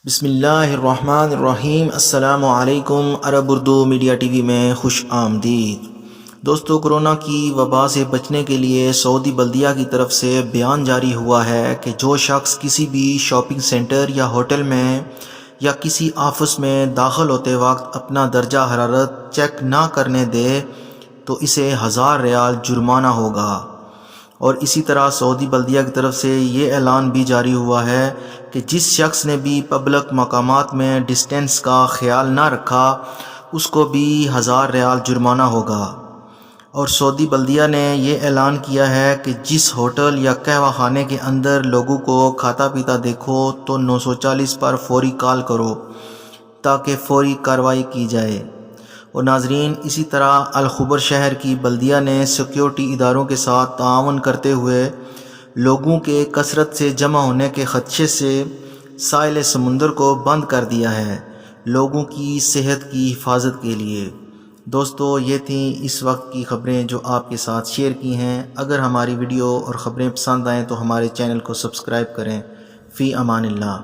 بسم اللہ الرحمن الرحیم۔ السلام علیکم۔ عرب اردو میڈیا ٹی وی میں خوش آمدید۔ دوستو، کرونا کی وبا سے بچنے کے لیے سعودی بلدیہ کی طرف سے بیان جاری ہوا ہے کہ جو شخص کسی بھی شاپنگ سینٹر یا ہوٹل میں یا کسی آفس میں داخل ہوتے وقت اپنا درجہ حرارت چیک نہ کرنے دے تو اسے 1000 ریال جرمانہ ہوگا۔ اور اسی طرح سعودی بلدیہ کی طرف سے یہ اعلان بھی جاری ہوا ہے کہ جس شخص نے بھی پبلک مقامات میں ڈسٹینس کا خیال نہ رکھا اس کو بھی 1000 ریال جرمانہ ہوگا۔ اور سعودی بلدیہ نے یہ اعلان کیا ہے کہ جس ہوٹل یا قہوہ خانے کے اندر لوگوں کو کھاتا پیتا دیکھو تو 940 پر فوری کال کرو تاکہ فوری کارروائی کی جائے۔ اور ناظرین، اسی طرح الخبر شہر کی بلدیہ نے سیکیورٹی اداروں کے ساتھ تعاون کرتے ہوئے لوگوں کے کثرت سے جمع ہونے کے خدشے سے ساحل سمندر کو بند کر دیا ہے، لوگوں کی صحت کی حفاظت کے لیے۔ دوستو، یہ تھیں اس وقت کی خبریں جو آپ کے ساتھ شیئر کی ہیں۔ اگر ہماری ویڈیو اور خبریں پسند آئیں تو ہمارے چینل کو سبسکرائب کریں۔ فی امان اللہ۔